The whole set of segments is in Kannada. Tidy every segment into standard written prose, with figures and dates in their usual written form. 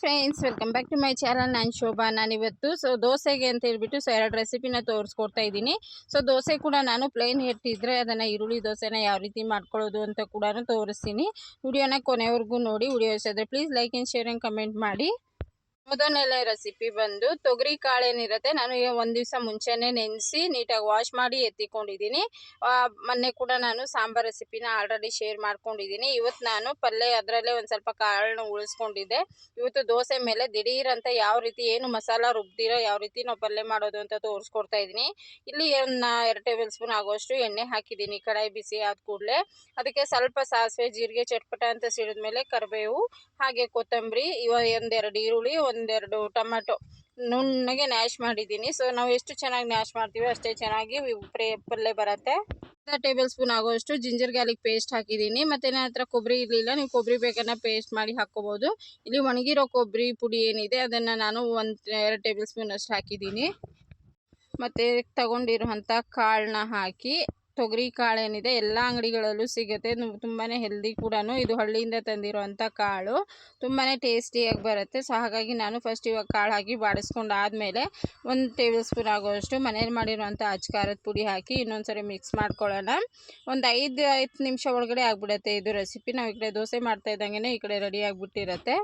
Friends, welcome back to my channel. ನಾನು ಶೋಭಾ. ನಾನಿವತ್ತು ದೋಸೆಗೆ ಅಂತ ಹೇಳ್ಬಿಟ್ಟು ಎರಡು ರೆಸಿಪಿನ ತೋರಿಸ್ಕೊಡ್ತಾ ಇದ್ದೀನಿ. ದೋಸೆ ಕೂಡ ನಾನು ಪ್ಲೇನ್ ಇಟ್ಟಿದ್ರೆ ಅದನ್ನು ಈರುಳ್ಳಿ ದೋಸೆನ ಯಾವ ರೀತಿ ಮಾಡ್ಕೊಳ್ಳೋದು ಅಂತ ಕೂಡ ತೋರಿಸ್ತೀನಿ. ವಿಡಿಯೋನ ಕೊನೆವರೆಗೂ ನೋಡಿ. ವಿಡಿಯೋ ಇಷ್ಟ ಆದರೆ please like and share and comment ಮಾಡಿ. ಮೊದಲನೇ ರೆಸಿಪಿ ಬಂದು ತೊಗರಿ ಕಾಳೇನಿರುತ್ತೆ, ನಾನು ಒಂದು ದಿವಸ ಮುಂಚೆನೇ ನೆನೆಸಿ ನೀಟಾಗಿ ವಾಶ್ ಮಾಡಿ ಎತ್ತಿಕೊಂಡಿದ್ದೀನಿ. ಮೊನ್ನೆ ಕೂಡ ನಾನು ಸಾಂಬಾರ್ ರೆಸಿಪಿನ ಆಲ್ರೆಡಿ ಶೇರ್ ಮಾಡ್ಕೊಂಡಿದ್ದೀನಿ. ಇವತ್ತು ನಾನು ಪಲ್ಯ ಅದರಲ್ಲೇ ಒಂದು ಸ್ವಲ್ಪ ಕಾಳನ್ನ ಉಳಿಸ್ಕೊಂಡಿದ್ದೆ. ಇವತ್ತು ದೋಸೆ ಮೇಲೆ ದಿಢೀರ್ ಅಂತ ಯಾವ ರೀತಿ ಏನು ಮಸಾಲ ರುಬ್ದಿರೋ ಯಾವ ರೀತಿ ನಾವು ಪಲ್ಯ ಮಾಡೋದು ಅಂತ ತೋರಿಸ್ಕೊಡ್ತಾ ಇದ್ದೀನಿ. ಇಲ್ಲಿ 2 ಟೇಬಲ್ ಸ್ಪೂನ್ ಆಗುವಷ್ಟು ಎಣ್ಣೆ ಹಾಕಿದ್ದೀನಿ. ಕಡಾಯಿ ಬಿಸಿ ಆದ ಕೂಡಲೇ ಅದಕ್ಕೆ ಸ್ವಲ್ಪ ಸಾಸಿವೆ, ಜೀರಿಗೆ ಚಟ್ಪಟ ಅಂತ ಸಿಡಿದ್ಮೇಲೆ ಕರಿಬೇವು, ಹಾಗೆ ಕೊತ್ತಂಬರಿ, ಒಂದೆರಡು ಈರುಳ್ಳಿ, ಒಂದೆರಡು ಟೊಮೆಟೊ ನುಣ್ಣಗೆ ನ್ಯಾಶ್ ಮಾಡಿದ್ದೀನಿ. ನಾವು ಎಷ್ಟು ಚೆನ್ನಾಗಿ ನ್ಯಾಶ್ ಮಾಡ್ತೀವಿ ಅಷ್ಟೇ ಚೆನ್ನಾಗಿ ಪಲ್ಯ ಬರುತ್ತೆ. 1 ಟೇಬಲ್ ಸ್ಪೂನ್ ಆಗುವಷ್ಟು ಜಿಂಜರ್ ಗಾರ್ಲಿಕ್ ಪೇಸ್ಟ್ ಹಾಕಿದ್ದೀನಿ. ಮತ್ತು ನನ್ನ ಹತ್ರ ಕೊಬ್ಬರಿ ಇರಲಿಲ್ಲ, ನೀವು ಕೊಬ್ಬರಿ ಬೇಕನ್ನ ಪೇಸ್ಟ್ ಮಾಡಿ ಹಾಕ್ಕೋಬೋದು. ಇಲ್ಲಿ ಒಣಗಿರೋ ಕೊಬ್ಬರಿ ಪುಡಿ ಏನಿದೆ ಅದನ್ನು ನಾನು 2 ಟೇಬಲ್ ಸ್ಪೂನ್ ಅಷ್ಟು ಹಾಕಿದ್ದೀನಿ. ಮತ್ತು ತಗೊಂಡಿರುವಂಥ ಕಾಳನ್ನ ಹಾಕಿ, ತೊಗರಿ ಕಾಳೇನಿದೆ ಎಲ್ಲ ಅಂಗಡಿಗಳಲ್ಲೂ ಸಿಗುತ್ತೆ, ತುಂಬಾ ಹೆಲ್ದಿ ಕೂಡ. ಇದು ಹಳ್ಳಿಯಿಂದ ತಂದಿರುವಂಥ ಕಾಳು, ತುಂಬಾ ಟೇಸ್ಟಿಯಾಗಿ ಬರುತ್ತೆ. ಹಾಗಾಗಿ ನಾನು ಫಸ್ಟ್ ಇವಾಗ ಕಾಳು ಹಾಕಿ ಬಾಡಿಸ್ಕೊಂಡಾದಮೇಲೆ 1 ಟೇಬಲ್ ಸ್ಪೂನ್ ಆಗುವಷ್ಟು ಮನೇಲಿ ಮಾಡಿರುವಂಥ ಅಚ್ಕಾರದ ಪುಡಿ ಹಾಕಿ ಇನ್ನೊಂದ್ಸರಿ ಮಿಕ್ಸ್ ಮಾಡ್ಕೊಳ್ಳೋಣ. ಒಂದು 5 ನಿಮಿಷ ಒಳಗಡೆ ಆಗಿಬಿಡುತ್ತೆ ಇದು ರೆಸಿಪಿ. ನಾವು ಈ ಕಡೆ ದೋಸೆ ಮಾಡ್ತಾ ಇದ್ದಂಗೆ ಈ ಕಡೆ ರೆಡಿ ಆಗಿಬಿಟ್ಟಿರುತ್ತೆ.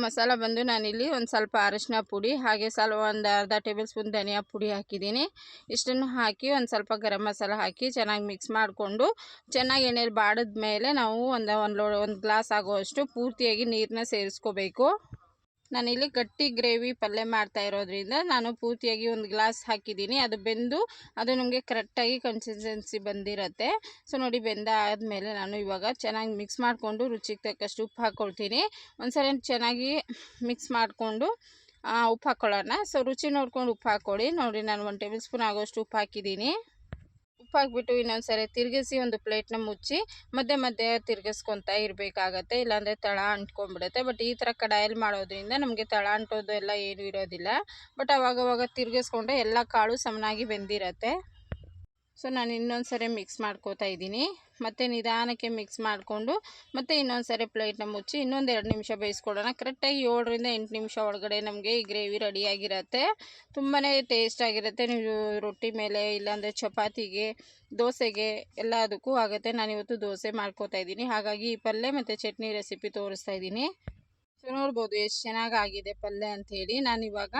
ಮಸಾಲ ಬಂದು ನಾನಿಲ್ಲಿ ಒಂದು ಸ್ವಲ್ಪ ಅರಿಶಿನ ಪುಡಿ, ಹಾಗೆ ಒಂದು ಅರ್ಧ ಟೇಬಲ್ ಸ್ಪೂನ್ ಧನಿಯಾ ಪುಡಿ ಹಾಕಿದ್ದೀನಿ. ಇಷ್ಟನ್ನು ಹಾಕಿ ಒಂದು ಸ್ವಲ್ಪ ಗರಂ ಮಸಾಲ ಹಾಕಿ ಚೆನ್ನಾಗಿ ಮಿಕ್ಸ್ ಮಾಡಿಕೊಂಡು ಚೆನ್ನಾಗಿ ಎಣ್ಣೆಲಿ ಬಾಡಿದ ಮೇಲೆ ನಾವು ಒಂದು ಗ್ಲಾಸ್ ಆಗುವಷ್ಟು ಪೂರ್ತಿಯಾಗಿ ನೀರನ್ನ ಸೇರಿಸ್ಕೋಬೇಕು. ನಾನಿಲ್ಲಿ ಗಟ್ಟಿ ಗ್ರೇವಿ ಪಲ್ಯ ಮಾಡ್ತಾ ಇರೋದ್ರಿಂದ ನಾನು ಪೂರ್ತಿಯಾಗಿ ಒಂದು ಗ್ಲಾಸ್ ಹಾಕಿದ್ದೀನಿ. ಅದು ಬೆಂದು ಅದು ನಮಗೆ ಕರೆಕ್ಟಾಗಿ ಕನ್ಸಿಸ್ಟೆನ್ಸಿ ಬಂದಿರುತ್ತೆ. ನೋಡಿ, ಬೆಂದಾದಮೇಲೆ ನಾನು ಇವಾಗ ಚೆನ್ನಾಗಿ ಮಿಕ್ಸ್ ಮಾಡಿಕೊಂಡು ರುಚಿಗೆ ತಕ್ಕಷ್ಟು ಉಪ್ಪು ಹಾಕ್ಕೊಳ್ತೀನಿ. ಒಂದ್ಸರಿ ಚೆನ್ನಾಗಿ ಮಿಕ್ಸ್ ಮಾಡಿಕೊಂಡು ಉಪ್ಪು ಹಾಕ್ಕೊಳ್ಳೋಣ. ರುಚಿ ನೋಡ್ಕೊಂಡು ಉಪ್ಪು ಹಾಕ್ಕೊಳ್ಳಿ. ನೋಡಿ, ನಾನು 1 ಟೇಬಲ್ ಸ್ಪೂನ್ ಆಗೋಷ್ಟು ಉಪ್ಪು ಹಾಕಿದ್ದೀನಿ. ಉಪ್ಪು ಹಾಕ್ಬಿಟ್ಟು ಇನ್ನೊಂದ್ಸರಿ ತಿರುಗಿಸಿ ಒಂದು ಪ್ಲೇಟ್ನ ಮುಚ್ಚಿ ಮಧ್ಯೆ ತಿರುಗಿಸ್ಕೊತಾ ಇರಬೇಕಾಗತ್ತೆ, ಇಲ್ಲಾಂದರೆ ತಳ ಅಂಟ್ಕೊಂಡ್ಬಿಡುತ್ತೆ. ಬಟ್ ಈ ಥರ ಕಡಾಯಲ್ಲಿ ಮಾಡೋದ್ರಿಂದ ನಮಗೆ ತಳ ಅಂಟೋದು ಎಲ್ಲ ಏನೂ ಇರೋದಿಲ್ಲ. ಬಟ್ ಅವಾಗವಾಗ ತಿರುಗಿಸ್ಕೊಂಡ್ರೆ ಎಲ್ಲ ಕಾಳು ಸಮನಾಗಿ ಬೆಂದಿರುತ್ತೆ. ನಾನು ಇನ್ನೊಂದು ಸರಿ ಮಿಕ್ಸ್ ಮಾಡ್ಕೋತಾ ಇದ್ದೀನಿ. ಮತ್ತು ನಿಧಾನಕ್ಕೆ ಮಿಕ್ಸ್ ಮಾಡಿಕೊಂಡು ಮತ್ತೆ ಇನ್ನೊಂದು ಸರಿ ಪ್ಲೇಟ್ನ ಮುಚ್ಚಿ ಇನ್ನೊಂದು 2 ನಿಮಿಷ ಬೇಯಿಸ್ಕೊಳ್ಳೋಣ. ಕರೆಕ್ಟಾಗಿ 7 ರಿಂದ 8 ನಿಮಿಷ ಒಳಗಡೆ ನಮಗೆ ಈ ಗ್ರೇವಿ ರೆಡಿಯಾಗಿರುತ್ತೆ. ತುಂಬಾ ಟೇಸ್ಟಾಗಿರುತ್ತೆ. ನೀವು ರೊಟ್ಟಿ ಮೇಲೆ, ಇಲ್ಲಾಂದರೆ ಚಪಾತಿಗೆ, ದೋಸೆಗೆ ಎಲ್ಲದಕ್ಕೂ ಆಗುತ್ತೆ. ನಾನಿವತ್ತು ದೋಸೆ ಮಾಡ್ಕೋತಾ ಇದ್ದೀನಿ, ಹಾಗಾಗಿ ಈ ಪಲ್ಯ ಮತ್ತು ಚಟ್ನಿ ರೆಸಿಪಿ ತೋರಿಸ್ತಾ ಇದ್ದೀನಿ. ನೋಡ್ಬೋದು ಎಷ್ಟು ಚೆನ್ನಾಗಾಗಿದೆ ಪಲ್ಯ ಅಂಥೇಳಿ. ನಾನಿವಾಗ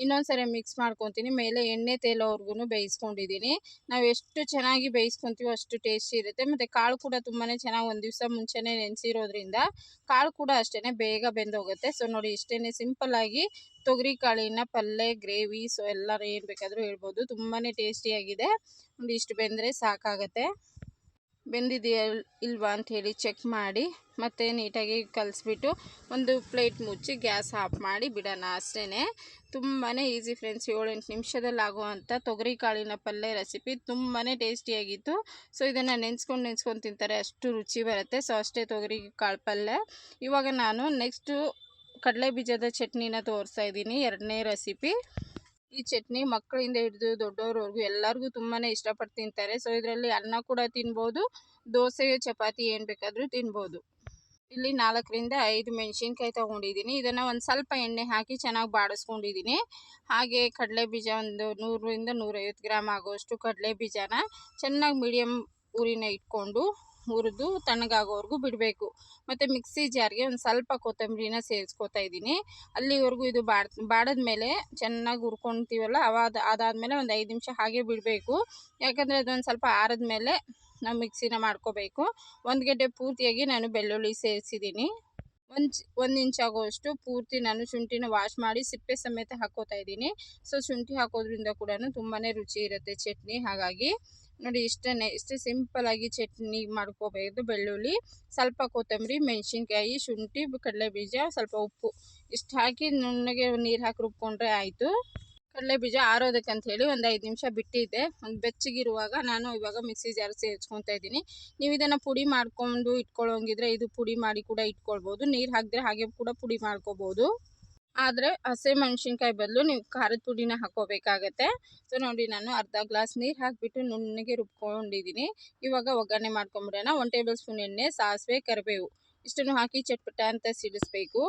ಇನ್ನೊಂದು ಸರಿ ಮಿಕ್ಸ್ ಮಾಡ್ಕೊತೀನಿ. ಮೇಲೆ ಎಣ್ಣೆ ತೇಲೋವರೆಗೂ ಬೇಯಿಸ್ಕೊಂಡಿದ್ದೀನಿ. ನಾವು ಎಷ್ಟು ಚೆನ್ನಾಗಿ ಬೇಯಿಸ್ಕೊತೀವೋ ಅಷ್ಟು ಟೇಸ್ಟಿ ಇರುತ್ತೆ. ಮತ್ತು ಕಾಳು ಕೂಡ ತುಂಬಾ ಚೆನ್ನಾಗಿ ಒಂದು ದಿವಸ ಮುಂಚೆನೇ ನೆನೆಸಿರೋದ್ರಿಂದ ಕಾಳು ಕೂಡ ಅಷ್ಟೇ ಬೇಗ ಬೆಂದೋಗುತ್ತೆ. ನೋಡಿ, ಇಷ್ಟೇ ಸಿಂಪಲ್ಲಾಗಿ ತೊಗರಿ ಕಾಳಿನ ಪಲ್ಯ, ಗ್ರೇವಿ, ಎಲ್ಲರೂ ಏನು ಬೇಕಾದರೂ ಹೇಳ್ಬೋದು, ತುಂಬಾ ಟೇಸ್ಟಿಯಾಗಿದೆ. ನೋಡಿ, ಇಷ್ಟು ಬೆಂದರೆ ಸಾಕಾಗತ್ತೆ. ಬೆಂದಿದೆಯಾ ಇಲ್ವಾ ಅಂಥೇಳಿ ಚೆಕ್ ಮಾಡಿ ಮತ್ತು ನೀಟಾಗಿ ಕಲಿಸ್ಬಿಟ್ಟು ಒಂದು ಪ್ಲೇಟ್ ಮುಚ್ಚಿ ಗ್ಯಾಸ್ ಆಫ್ ಮಾಡಿ ಬಿಡೋಣ ಅಷ್ಟೇ. ತುಂಬಾ ಈಸಿ ಫ್ರೆಂಡ್ಸ್. 7-8 ನಿಮಿಷದಲ್ಲಿ ಆಗುವಂಥ ತೊಗರಿ ಕಾಳಿನ ಪಲ್ಯ ರೆಸಿಪಿ ತುಂಬಾ ಟೇಸ್ಟಿಯಾಗಿತ್ತು. ಇದನ್ನು ನೆನೆಸ್ಕೊಂಡು ತಿಂತಾರೆ, ಅಷ್ಟು ರುಚಿ ಬರುತ್ತೆ. ಅಷ್ಟೇ ತೊಗರಿ ಕಾಳು ಪಲ್ಯ. ಇವಾಗ ನಾನು ನೆಕ್ಸ್ಟು ಕಡಲೆ ಬೀಜದ ಚಟ್ನಿನ ತೋರಿಸ್ತಾ ಇದ್ದೀನಿ, 2ನೇ ರೆಸಿಪಿ. ಈ ಚಟ್ನಿ ಮಕ್ಕಳಿಂದ ಹಿಡಿದು ದೊಡ್ಡವ್ರವರೆಗೂ ಎಲ್ಲರಿಗೂ ತುಂಬಾ ಇಷ್ಟಪಟ್ಟು ತಿಂತಾರೆ. ಇದರಲ್ಲಿ ಅನ್ನ ಕೂಡ ತಿನ್ಬೋದು, ದೋಸೆ, ಚಪಾತಿ ಏನು ಬೇಕಾದರೂ ತಿನ್ಬೋದು. ಇಲ್ಲಿ 4 ರಿಂದ 5 ಮೆಣಸಿನ್ಕಾಯಿ ತೊಗೊಂಡಿದ್ದೀನಿ. ಇದನ್ನು ಒಂದು ಸ್ವಲ್ಪ ಎಣ್ಣೆ ಹಾಕಿ ಚೆನ್ನಾಗಿ ಬಾಡಿಸ್ಕೊಂಡಿದ್ದೀನಿ. ಹಾಗೆ ಕಡಲೆ ಬೀಜ ಒಂದು 100 ರಿಂದ 150 ಗ್ರಾಮ್ ಆಗೋಷ್ಟು ಕಡಲೆ ಬೀಜನ ಚೆನ್ನಾಗಿ ಮೀಡಿಯಮ್ ಉರಿನ ಇಟ್ಕೊಂಡು ಹುರಿದು ತಣ್ಣಗಾಗೋವರೆಗೂ ಬಿಡಬೇಕು. ಮತ್ತು ಮಿಕ್ಸಿ ಜಾರ್ಗೆ ಒಂದು ಸ್ವಲ್ಪ ಕೊತ್ತಂಬರಿನ ಸೇರಿಸ್ಕೊತಾ ಇದ್ದೀನಿ. ಅಲ್ಲಿವರೆಗೂ ಇದು ಬಾಡಿದ್ಮೇಲೆ ಚೆನ್ನಾಗಿ ಹುರ್ಕೊತೀವಲ್ಲ, ಅದಾದಮೇಲೆ ಒಂದು 5 ನಿಮಿಷ ಹಾಗೆ ಬಿಡಬೇಕು. ಯಾಕಂದರೆ ಅದೊಂದು ಸ್ವಲ್ಪ ಆರಿದ್ಮೇಲೆ ನಾವು ಮಿಕ್ಸಿನ ಮಾಡ್ಕೋಬೇಕು. 1 ಗೆಡ್ಡೆ ಪೂರ್ತಿಯಾಗಿ ನಾನು ಬೆಳ್ಳುಳ್ಳಿ ಸೇರಿಸಿದ್ದೀನಿ. 1 ಇಂಚ್ ಆಗೋಷ್ಟು ಪೂರ್ತಿ ನಾನು ಶುಂಠಿನ ವಾಶ್ ಮಾಡಿ ಸಿಪ್ಪೆ ಸಮೇತ ಹಾಕ್ಕೋತಾ ಇದ್ದೀನಿ. ಶುಂಠಿ ಹಾಕೋದ್ರಿಂದ ಕೂಡ ತುಂಬಾ ರುಚಿ ಇರುತ್ತೆ ಚಟ್ನಿ. ಹಾಗಾಗಿ ನೋಡಿ, ಇಷ್ಟೇ ಸಿಂಪಲ್ಲಾಗಿ ಚಟ್ನಿ ಮಾಡ್ಕೋಬೇಕು. ಬೆಳ್ಳುಳ್ಳಿ, ಸ್ವಲ್ಪ ಕೊತ್ತಂಬರಿ, ಮೆಣಸಿನ್ಕಾಯಿ, ಶುಂಠಿ, ಕಡಲೆಬೀಜ, ಸ್ವಲ್ಪ ಉಪ್ಪು ಇಷ್ಟು ಹಾಕಿ ನುಣ್ಣಗೆ ನೀರು ಹಾಕಿ ರುಬ್ಕೊಂಡ್ರೆ ಆಯಿತು. ಕಡಲೆಬೀಜ ಆರೋದಕ್ಕಂತ ಹೇಳಿ ಒಂದು 5 ನಿಮಿಷ ಬಿಟ್ಟಿದ್ದೆ. ಒಂದು ಬೆಚ್ಚಗಿರುವಾಗ ನಾನು ಇವಾಗ ಮಿಕ್ಸಿ ಜಾರ್ ಸೇರಿಸ್ಕೊತಾ ಇದ್ದೀನಿ. ನೀವು ಇದನ್ನು ಪುಡಿ ಮಾಡ್ಕೊಂಡು ಇಟ್ಕೊಳ್ಳೋಂಗಿದ್ರೆ ಇದು ಪುಡಿ ಮಾಡಿ ಕೂಡ ಇಟ್ಕೊಳ್ಬೋದು. ನೀರು ಹಾಕಿದ್ರೆ ಹಾಗೆ ಕೂಡ ಪುಡಿ ಮಾಡ್ಕೋಬೋದು. ಆದರೆ ಹಸಿಮೆಣಸಿನ್ಕಾಯಿ ಬದಲು ನೀವು ಖಾರದ ಪುಡಿನ ಹಾಕ್ಕೋಬೇಕಾಗತ್ತೆ. ಸೊ ನೋಡಿ ನಾನು ಅರ್ಧ ಗ್ಲಾಸ್ ನೀರು ಹಾಕಿಬಿಟ್ಟು ನುಣ್ಣಗೆ ರುಬ್ಕೊಂಡಿದ್ದೀನಿ. ಇವಾಗ ಒಗ್ಗರಣೆ ಮಾಡ್ಕೊಂಬಿಡೋಣ. 1 ಟೇಬಲ್ ಸ್ಪೂನ್ ಎಣ್ಣೆ, ಸಾಸಿವೆ, ಕರಿಬೇವು ಇಷ್ಟನ್ನು ಹಾಕಿ ಚಟ್ಪಟ ಅಂತ ಸಿಡಿಸ್ಬೇಕು.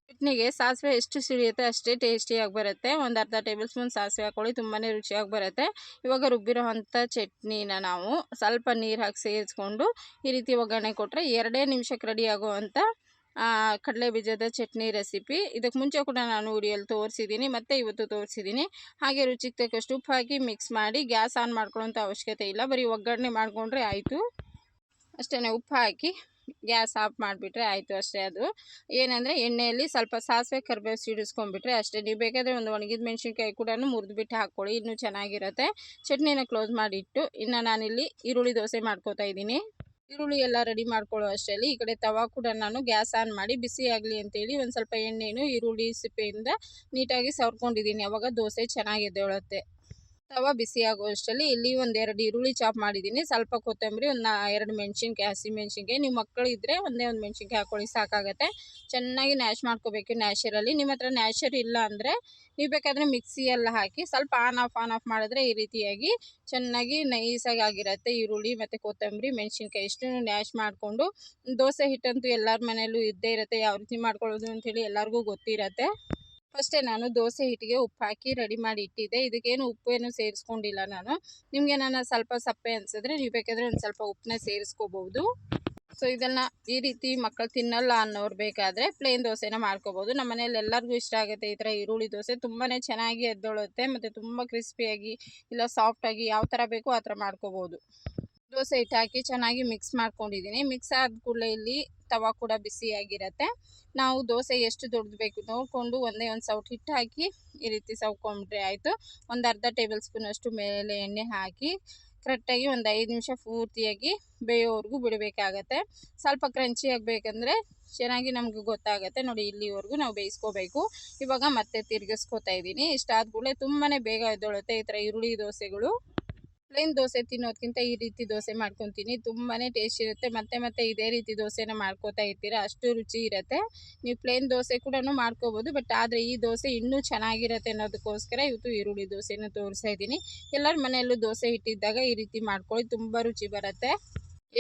ಚಟ್ನಿಗೆ ಸಾಸಿವೆ ಎಷ್ಟು ಸಿಡಿಯುತ್ತೆ ಅಷ್ಟೇ ಟೇಸ್ಟಿಯಾಗಿ ಬರುತ್ತೆ. ಒಂದು ಅರ್ಧ ಟೇಬಲ್ ಸ್ಪೂನ್ ಸಾಸಿವೆ ಹಾಕ್ಕೊಳ್ಳಿ, ತುಂಬಾ ರುಚಿಯಾಗಿ ಬರುತ್ತೆ. ಇವಾಗ ರುಬ್ಬಿರೋ ಅಂಥ ಚಟ್ನಿನ ನಾವು ಸ್ವಲ್ಪ ನೀರು ಹಾಕಿ ಸೇರಿಸ್ಕೊಂಡು ಈ ರೀತಿ ಒಗ್ಗರಣೆ ಕೊಟ್ಟರೆ 2 ನಿಮಿಷಕ್ಕೆ ರೆಡಿ ಆಗುವಂಥ ಕಡಲೆ ಬೀಜದ ಚಟ್ನಿ ರೆಸಿಪಿ. ಇದಕ್ಕೆ ಮುಂಚೆ ಕೂಡ ನಾನು ವಿಡಿಯೋಲಿ ತೋರಿಸಿದ್ದೀನಿ ಮತ್ತು ಇವತ್ತು ತೋರಿಸಿದ್ದೀನಿ. ಹಾಗೆ ರುಚಿಗೆ ತಕ್ಕಷ್ಟು ಉಪ್ಪು ಹಾಕಿ ಮಿಕ್ಸ್ ಮಾಡಿ ಗ್ಯಾಸ್ ಆನ್ ಮಾಡ್ಕೊಳ್ಳೋಂಥ ಅವಶ್ಯಕತೆ ಇಲ್ಲ, ಬರೀ ಒಗ್ಗರಣೆ ಮಾಡಿಕೊಂಡ್ರೆ ಆಯಿತು. ಅಷ್ಟೇ, ಉಪ್ಪು ಹಾಕಿ ಗ್ಯಾಸ್ ಆಫ್ ಮಾಡಿಬಿಟ್ರೆ ಆಯಿತು ಅಷ್ಟೇ. ಅದು ಏನಂದರೆ ಎಣ್ಣೆಯಲ್ಲಿ ಸ್ವಲ್ಪ ಸಾಸಿವೆ ಕರಿಬೇವು ಸಿಡಿಸ್ಕೊಂಡ್ಬಿಟ್ರೆ ಅಷ್ಟೇ. ನೀವು ಬೇಕಾದರೆ ಒಂದು ಒಣಗಿದ ಮೆಣಸಿನ್ಕಾಯಿ ಕೂಡ ಮುರಿದ್ಬಿಟ್ಟು ಹಾಕ್ಕೊಳ್ಳಿ, ಇನ್ನೂ ಚೆನ್ನಾಗಿರುತ್ತೆ. ಚಟ್ನಿನ ಕ್ಲೋಸ್ ಮಾಡಿಟ್ಟು ಇನ್ನು ನಾನಿಲ್ಲಿ ಈರುಳ್ಳಿ ದೋಸೆ ಮಾಡ್ಕೋತಾ ಇದ್ದೀನಿ. ಈರುಳ್ಳಿ ಎಲ್ಲ ರೆಡಿ ಮಾಡ್ಕೊಳ್ಳೋ ಅಷ್ಟರಲ್ಲಿ ಈ ಕಡೆ ತವಾ ಕೂಡ ನಾನು ಗ್ಯಾಸ್ ಆನ್ ಮಾಡಿ ಬಿಸಿ ಆಗಲಿ ಅಂತೇಳಿ ಒಂದು ಸ್ವಲ್ಪ ಎಣ್ಣೆನು ಈರುಳ್ಳಿ ಸಿಪ್ಪೆಯಿಂದ ನೀಟಾಗಿ ಸವರ್ಕೊಂಡಿದ್ದೀನಿ. ಅವಾಗ ದೋಸೆ ಚೆನ್ನಾಗಿ ಎದ್ದೇಳುತ್ತೆ. ತವಾ ಬಿಸಿ ಆಗೋ ಅಷ್ಟರಲ್ಲಿ ಇಲ್ಲಿ 1-2 ಈರುಳ್ಳಿ ಚಾಪ್ ಮಾಡಿದ್ದೀನಿ, ಸ್ವಲ್ಪ ಕೊತ್ತಂಬರಿ, 2 ಮೆಣಸಿನ್ಕಾಯಿ, ಹಸಿಮೆಣಸಿನ್ಕಾಯಿ. ನೀವು ಮಕ್ಕಳಿದ್ದರೆ ಒಂದೇ ಒಂದು ಮೆಣಸಿನ್ಕಾಯಿ ಹಾಕ್ಕೊಳ್ಳಿ ಸಾಕಾಗುತ್ತೆ. ಚೆನ್ನಾಗಿ ನ್ಯಾಶ್ ಮಾಡ್ಕೋಬೇಕು ನ್ಯಾಶರಲ್ಲಿ. ನಿಮ್ಮ ಹತ್ರ ನ್ಯಾಶರ್ ಇಲ್ಲ ಅಂದರೆ ನೀವು ಬೇಕಾದರೆ ಮಿಕ್ಸಿಯೆಲ್ಲ ಹಾಕಿ ಸ್ವಲ್ಪ ಆನ್ ಆಫ್ ಮಾಡಿದ್ರೆ ಈ ರೀತಿಯಾಗಿ ಚೆನ್ನಾಗಿ ನೈಸಾಗಿ ಆಗಿರುತ್ತೆ. ಈರುಳ್ಳಿ ಮತ್ತು ಕೊತ್ತಂಬರಿ, ಮೆಣಸಿನ್ಕಾಯಿ ಇಷ್ಟನ್ನು ನ್ಯಾಶ್ ಮಾಡಿಕೊಂಡು, ದೋಸೆ ಹಿಟ್ಟಂತೂ ಎಲ್ಲರ ಮನೆಯಲ್ಲೂ ಇದ್ದೇ ಇರುತ್ತೆ. ಯಾವ ರೀತಿ ಮಾಡ್ಕೊಳ್ಳೋದು ಅಂಥೇಳಿ ಎಲ್ಲರಿಗೂ ಗೊತ್ತಿರುತ್ತೆ. ಫಸ್ಟೇ ನಾನು ದೋಸೆ ಹಿಟ್ಟಿಗೆ ಉಪ್ಪು ಹಾಕಿ ರೆಡಿ ಮಾಡಿ ಇಟ್ಟಿದ್ದೆ. ಇದಕ್ಕೇನು ಉಪ್ಪೇನು ಸೇರಿಸ್ಕೊಂಡಿಲ್ಲ ನಾನು. ನಿಮಗೆ ನಾನು ಸ್ವಲ್ಪ ಸಪ್ಪೆ ಅನಿಸಿದ್ರೆ ನೀವು ಬೇಕಾದರೆ ಒಂದು ಸ್ವಲ್ಪ ಉಪ್ಪನ್ನ ಸೇರಿಸ್ಕೋಬೋದು. ಸೊ ಇದನ್ನು ಈ ರೀತಿ ಮಕ್ಕಳು ತಿನ್ನಲ್ಲ ಅನ್ನೋರು ಬೇಕಾದರೆ ಪ್ಲೇನ್ ದೋಸೆನ ಮಾಡ್ಕೋಬೋದು. ನಮ್ಮ ಮನೇಲಿ ಎಲ್ಲರಿಗೂ ಇಷ್ಟ ಆಗುತ್ತೆ ಈ ಥರ ಈರುಳ್ಳಿ ದೋಸೆ. ತುಂಬಾ ಚೆನ್ನಾಗಿ ಎದ್ದೊಳುತ್ತೆ ಮತ್ತು ತುಂಬ ಕ್ರಿಸ್ಪಿಯಾಗಿ ಇಲ್ಲ ಸಾಫ್ಟಾಗಿ ಯಾವ ಥರ ಬೇಕೋ ಆ ಥರ ಮಾಡ್ಕೋಬೋದು. ದೋಸೆ ಹಿಟ್ಟು ಹಾಕಿ ಚೆನ್ನಾಗಿ ಮಿಕ್ಸ್ ಮಾಡ್ಕೊಂಡಿದ್ದೀನಿ. ಮಿಕ್ಸ್ ಆದ ಕೂಡಲೇ ಇಲ್ಲಿ ತವಾ ಕೂಡ ಬಿಸಿಯಾಗಿರುತ್ತೆ. ನಾವು ದೋಸೆ ಎಷ್ಟು ದೊಡ್ಡದು ಬೇಕು ನೋಡಿಕೊಂಡು ಒಂದೇ ಒಂದು ಸೌಟ್ ಹಿಟ್ಟು ಹಾಕಿ ಈ ರೀತಿ ಸವ್ಕೊಂಡ್ರೆ ಆಯಿತು. ಒಂದು ಅರ್ಧ ಟೇಬಲ್ ಸ್ಪೂನಷ್ಟು ಮೇಲೆ ಎಣ್ಣೆ ಹಾಕಿ ಕರೆಕ್ಟಾಗಿ ಒಂದು 5 ನಿಮಿಷ ಪೂರ್ತಿಯಾಗಿ ಬೇಯೋವರೆಗೂ ಬಿಡಬೇಕಾಗತ್ತೆ. ಸ್ವಲ್ಪ ಕ್ರಂಚಿ ಆಗಬೇಕಂದ್ರೆ ಚೆನ್ನಾಗಿ ನಮ್ಗೆ ಗೊತ್ತಾಗುತ್ತೆ. ನೋಡಿ ಇಲ್ಲಿವರೆಗೂ ನಾವು ಬೇಯಿಸ್ಕೋಬೇಕು. ಇವಾಗ ಮತ್ತೆ ತಿರುಗಿಸ್ಕೋತಾ ಇದ್ದೀನಿ. ಇಷ್ಟಾದ ಕೂಡಲೇ ತುಂಬಾ ಬೇಗ ಎದ್ದೊಳುತ್ತೆ ಈ ಥರ ಈರುಳ್ಳಿ ದೋಸೆಗಳು. ಪ್ಲೇನ್ ದೋಸೆ ತಿನ್ನೋದಕ್ಕಿಂತ ಈ ರೀತಿ ದೋಸೆ ಮಾಡ್ಕೊತೀನಿ, ತುಂಬಾ ಟೇಸ್ಟ್ ಇರುತ್ತೆ. ಮತ್ತೆ ಇದೇ ರೀತಿ ದೋಸೆನ ಮಾಡ್ಕೋತಾ ಇರ್ತೀರ, ಅಷ್ಟು ರುಚಿ ಇರುತ್ತೆ. ನೀವು ಪ್ಲೇನ್ ದೋಸೆ ಕೂಡ ಮಾಡ್ಕೋಬೋದು, ಬಟ್ ಆದರೆ ಈ ದೋಸೆ ಇನ್ನೂ ಚೆನ್ನಾಗಿರುತ್ತೆ ಅನ್ನೋದಕ್ಕೋಸ್ಕರ ಇವತ್ತು ಈರುಳ್ಳಿ ದೋಸೆನ ತೋರಿಸ್ತಾ ಇದ್ದೀನಿ. ಎಲ್ಲರ ಮನೆಯಲ್ಲೂ ದೋಸೆ ಹಿಟ್ಟಿದ್ದಾಗ ಈ ರೀತಿ ಮಾಡ್ಕೊಳ್ಳಿ, ತುಂಬ ರುಚಿ ಬರುತ್ತೆ.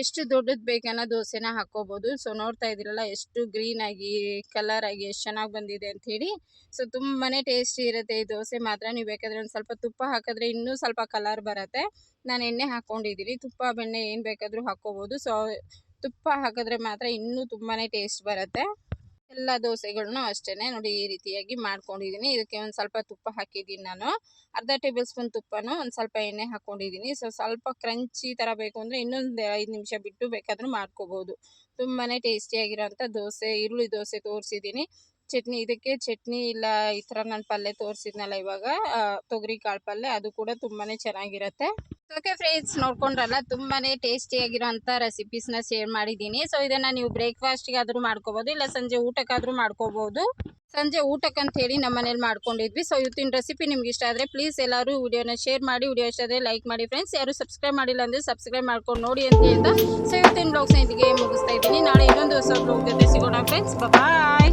ಎಷ್ಟು ದೊಡ್ಡದು ಬೇಕನ್ನೋ ದೋಸೆನ ಹಾಕ್ಕೋಬೋದು. ಸೊ ನೋಡ್ತಾ ಇದ್ದೀರಲ್ಲ ಎಷ್ಟು ಗ್ರೀನಾಗಿ ಕಲರಾಗಿ ಎಷ್ಟು ಚೆನ್ನಾಗಿ ಬಂದಿದೆ ಅಂಥೇಳಿ. ಸೊ ತುಂಬಾ ಟೇಸ್ಟಿ ಇರುತ್ತೆ ಈ ದೋಸೆ ಮಾತ್ರ. ನೀವು ಬೇಕಾದರೆ ಒಂದು ಸ್ವಲ್ಪ ತುಪ್ಪ ಹಾಕಿದ್ರೆ ಇನ್ನೂ ಸ್ವಲ್ಪ ಕಲರ್ ಬರುತ್ತೆ. ನಾನು ಎಣ್ಣೆ ಹಾಕ್ಕೊಂಡಿದ್ದೀನಿ, ತುಪ್ಪ ಬೆಣ್ಣೆ ಏನು ಬೇಕಾದರೂ ಹಾಕ್ಕೋಬೋದು. ಸೊ ತುಪ್ಪ ಹಾಕಿದ್ರೆ ಮಾತ್ರ ಇನ್ನೂ ತುಂಬಾ ಟೇಸ್ಟ್ ಬರುತ್ತೆ. ಎಲ್ಲ ದೋಸೆಗಳನ್ನೂ ಅಷ್ಟೇ ನೋಡಿ ಈ ರೀತಿಯಾಗಿ ಮಾಡ್ಕೊಂಡಿದ್ದೀನಿ. ಇದಕ್ಕೆ ಒಂದು ಸ್ವಲ್ಪ ತುಪ್ಪ ಹಾಕಿದ್ದೀನಿ ನಾನು, ಅರ್ಧ ಟೇಬಲ್ ಸ್ಪೂನ್ ತುಪ್ಪನೂ ಒಂದು ಸ್ವಲ್ಪ ಎಣ್ಣೆ ಹಾಕ್ಕೊಂಡಿದ್ದೀನಿ. ಸೊ ಸ್ವಲ್ಪ ಕ್ರಂಚಿ ಥರ ಬೇಕು ಅಂದರೆ ಇನ್ನೊಂದು 5 ನಿಮಿಷ ಬಿಟ್ಟು ಬೇಕಾದರೂ ಮಾಡ್ಕೋಬೋದು. ತುಂಬಾ ಟೇಸ್ಟಿಯಾಗಿರೋಂಥ ದೋಸೆ, ಈರುಳ್ಳಿ ದೋಸೆ ತೋರಿಸಿದ್ದೀನಿ. ಚಟ್ನಿ, ಇದಕ್ಕೆ ಚಟ್ನಿ ಇಲ್ಲ ಈ ಥರ ನಾನು ಪಲ್ಯ ತೋರಿಸಿದ್ನಲ್ಲ ಇವಾಗ ತೊಗರಿ ಕಾಳು ಪಲ್ಯ, ಅದು ಕೂಡ ತುಂಬಾ ಚೆನ್ನಾಗಿರುತ್ತೆ. ಓಕೆ ಫ್ರೆಂಡ್ಸ್, ನೋಡ್ಕೊಂಡ್ರಲ್ಲ ತುಂಬಾ ಟೇಸ್ಟಿಯಾಗಿರೋಂಥ ರೆಸಿಪೀಸ್ನ ಶೇರ್ ಮಾಡಿದ್ದೀನಿ. ಸೊ ಇದನ್ನು ನೀವು ಬ್ರೇಕ್ಫಾಸ್ಟ್ಗಾದರೂ ಮಾಡ್ಕೋಬೋದು, ಇಲ್ಲ ಸಂಜೆ ಊಟಕ್ಕಾದರೂ ಮಾಡ್ಕೋಬೋದು. ಸಂಜೆ ಊಟಕ್ಕಂತ ಹೇಳಿ ನಮ್ಮ ಮನೇಲಿ ಮಾಡ್ಕೊಂಡಿದ್ವಿ. ಸೊ ಇವತ್ತಿನ ರೆಸಿಪಿ ನಿಮ್ಗೆ ಇಷ್ಟ ಆದರೆ ಪ್ಲೀಸ್ ಎಲ್ಲರೂ ವಿಡಿಯೋನ ಶೇರ್ ಮಾಡಿ, ವಿಡಿಯೋ ಇಷ್ಟ ಆದರೆ ಲೈಕ್ ಮಾಡಿ ಫ್ರೆಂಡ್ಸ್. ಯಾರು ಸಬ್ಸ್ಕ್ರೈಬ್ ಮಾಡಿಲ್ಲ ಅಂದರೆ ಸಬ್ಸ್ಕ್ರೈಬ್ ಮಾಡ್ಕೊಂಡು ನೋಡಿ ಅಂತ ಹೇಳ್ತಾ ಸೊ ಇವತ್ತಿನ ಬ್ಲಾಗ್ಸ್ನ ಇಲ್ಲಿಗೆ ಮುಗಿಸ್ತಾ ಇದ್ದೀನಿ. ನಾಳೆ ಇನ್ನೊಂದು ಹೊಸ ಬ್ಲಾಗ್ ಜೊತೆ ಸಿಗೋಣ ಫ್ರೆಂಡ್ಸ್. ಬಾಯ್.